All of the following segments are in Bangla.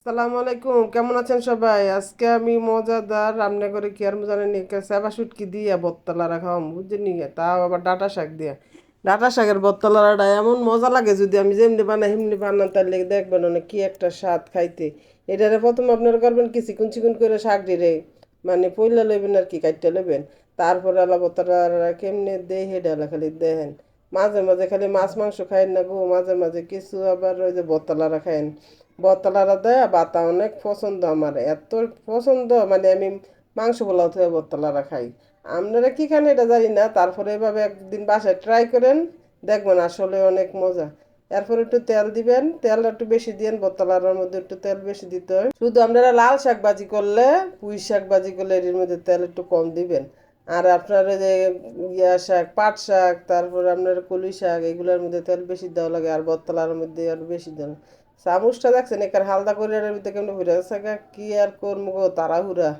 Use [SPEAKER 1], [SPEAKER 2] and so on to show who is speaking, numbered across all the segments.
[SPEAKER 1] সালাম আলাইকুম, কেমন আছেন সবাই? আজকে আমি মজাদার রান্না করে কি আর জানেন সেবা শুটকি দিয়ে বত্তলা রাখাম বুঝছেন নি, তাও আবার ডাঁটা শাক দিয়ে। ডাঁটা শাকের বত্তলাটা এমন মজা লাগে, যদি আমি যেমনি বানাই সেমনি বানান তাহলে দেখবেন অনেক কি একটা স্বাদ খাইতে। এটারে প্রথম আপনারা করবেন কি চিকুন চিকুন করে শাক দিলে মানে পইলা লইবেন আর কি কাটতে লইবেন। তারপরে আলা বত্তলা কেমনে দেয় হেডা খালি দেখেন। মাঝে মাঝে খালি মাছ মাংস খাইন না গো, মাঝে মাঝে কিছু আবার ওই যে বত্তলারা খাইন। বতলারা দেয় বাতা অনেক পছন্দ, আমার এত পছন্দ মানে আমি মাংস পোলাও থেকে বতলারা খাই। আপনারা কি খান এটা জানি না, তারপরে এভাবে একদিন বাসায় ট্রাই করেন, দেখবেন আসলে অনেক মজা। এরপর একটু তেল দিবেন, তেল একটু বেশি দিন, বতলার মধ্যে একটু তেল বেশি দিতে হয়। শুধু আপনারা লাল শাক ভাজি করলে, পুঁই শাক ভাজি করলে এর মধ্যে তেল একটু কম দিবেন। আর আপনার ওই যে শাক, পাট শাক, তারপরে আপনার কলই শাক, এগুলোর মধ্যে তেল বেশি দেওয়া লাগে, আর বতলার মধ্যে আর বেশি দেওয়া। চামচটা দেখছেন একার হালদা করে এর ভিতরে কেমন ঘুরে গেছে কি আর করবো গো, তাড়াহুড়া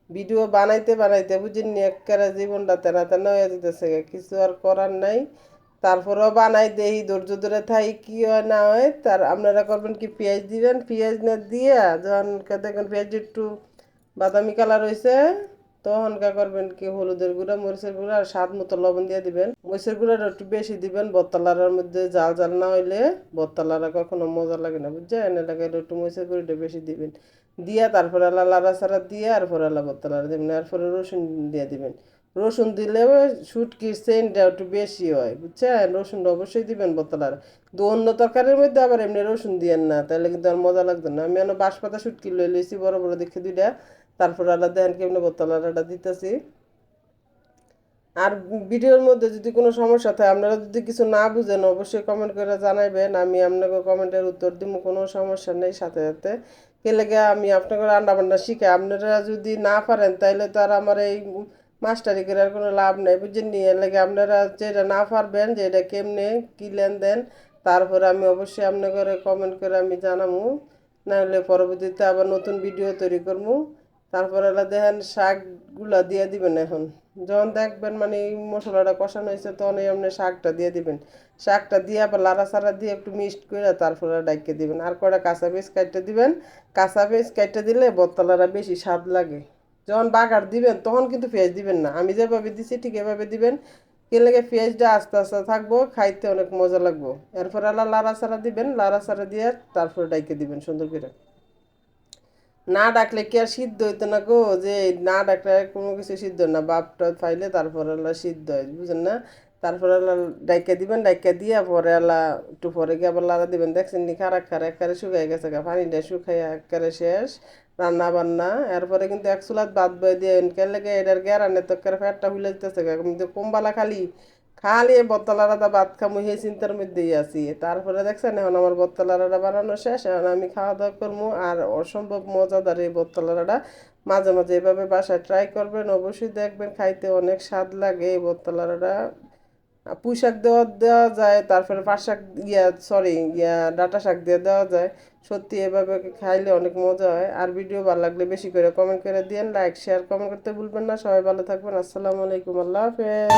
[SPEAKER 1] ভিডিও বানাইতে বানাইতে বুঝিনি একেবারে জীবনটা তেনা তেনা হয়ে যেতেছে, কিছু আর করার নাই। তারপরেও বানাই দেই, ধৈর্য ধরে থাই, কি হয় না হয়। তার আপনারা করবেন কি পেঁয়াজ দিবেন, পেঁয়াজ না দিয়ে যখন দেখবেন পেঁয়াজ একটু বাদামি কালার হয়েছে, তখন কা করবেন কি হলুদের গুঁড়া, মরিচের গুঁড়া আর স্বাদ মতো লবণ দিয়ে দিবেন। মরিচের গুঁড়াটা একটু বেশি দিবেন, বত্তালার মধ্যে জাল জাল না হইলে বত্তালারা কখনো মজা লাগে না বুঝছেন, এলাকায় একটু মরিচের গুঁড়িটা বেশি দিবেন। দিয়া তারপরে আলা লাড়া ছাড়া দিয়ে আর পরে আলা বত্তালারা দিবেন, এরপরে রসুন দিয়ে দিবেন। রসুন দিলে শুটকির সেন্টটা একটু বেশি হয় বুঝছেন, রসুনটা অবশ্যই দিবেন বত্তালার। তো অন্য তরকারির মধ্যে আবার এমনি রসুন দিয়েন না, তাহলে কিন্তু আর মজা লাগবে না। আমি এনে বাঁশপাতা শুটকি লই লইছি বড় বড় দেখে দুইটা, তারপর আলাদা দেখেন কেমনি বোতলাটা দিতেছি। আর ভিডিওর মধ্যে যদি কোনো সমস্যা থাকে, আপনারা যদি কিছু না বুঝেন অবশ্যই কমেন্ট করে জানাইবেন, আমি আপনাকে কমেন্টের উত্তর দিব, কোনো সমস্যা নেই। সাথে সাথে কেলেগে আমি আপনাকে রান্না বান্না শিখাই, আপনারা যদি না পারেন তাইলে তো আর আমার এই মাস্টারি করে আর কোনো লাভ নেই বুঝছেন নি। এর লাগে আপনারা যেটা না পারবেন যে এটা কেমনে কী লেনদেন, তারপরে আমি অবশ্যই আপনাকে কমেন্ট করে আমি জানাবো, নাহলে পরবর্তীতে আবার নতুন ভিডিও তৈরি করবো। তারপরে দেখেন শাকগুলা দিয়ে দিবেন এখন, যখন দেখবেন মানে এই মশলাটা কষানো হয়েছে তখন এই আপনি শাকটা দিয়ে দিবেন। শাকটা দিয়ে আবার লাড়া চাড়া দিয়ে একটু মিক্সড করে তারপরে ডাইকে দিবেন, আর কয়টা কাঁচা পেঁয়াজ কাটতে দিবেন। কাঁচা পেঁয়াজ কাটতে দিলে বত্তলাটা বেশি স্বাদ লাগে। যখন বাগার দিবেন তখন কিন্তু পেঁয়াজ দিবেন না, আমি যেভাবে দিছি ঠিক এভাবে দিবেন। কে লেগে পেঁয়াজটা আস্তে আস্তে থাকবো, খাইতে অনেক মজা লাগবো। এরপর আলা লাড়া চাড়া দিবেন, লাড়া চাড়া দিয়ে তারপরে ডাইকে দিবেন সুন্দর করে। না ডাকলে কি আর সিদ্ধ হইতো না গো, যে না ডাকলে কোনো কিছু সিদ্ধ হয় না, বাপটা ফাইলে তারপরে আল্লাহ সিদ্ধ হয় বুঝেন না। তারপরে আল্লাহ ডাইকা দিবেন, ডাইকা দিয়া পরে আল্লাহ একটু পরে গিয়ে আবার লাড়া দিবেন। দেখছেন নি খারা খারা একেবারে শুকাই গেছে গা, পানিটা শুকাইয়া একেবারে শেষ রান্না বান্না। এরপরে কিন্তু এক চুলাত ভাত বয়ে দিয়ে কেন লেগে এটার গেরানে তো একেবারে পেটটা ফুলে যেতেছে গা, কিন্তু কমবালা খালি খালি এই বত্তলারাটা ভাত খামু সেই চিন্তার মধ্যেই আছি। তারপরে দেখছেন এখন আমার বত্তলারাটা বানানো শেষ, এখন আমি খাওয়া দাওয়া করবো। আর অসম্ভব মজাদার এই বত্তলারাটা, মাঝে মাঝে এভাবে বাসায় ট্রাই করবেন, অবশ্যই দেখবেন খাইতে অনেক স্বাদ লাগে এই বত্তলারাটা। পুঁই শাক দেওয়া দেওয়া যায়, তারপরে পাট শাক সরি ডাঁটা শাক দিয়ে দেওয়া যায়। সত্যি এভাবে খাইলে অনেক মজা হয়। আর ভিডিও ভালো লাগলে বেশি করে কমেন্ট করে দিয়েন, লাইক শেয়ার কমেন্ট করতে ভুলবেন না। সবাই ভালো থাকবেন, আসসালামু আলাইকুম, আল্লাহ হাফেজ।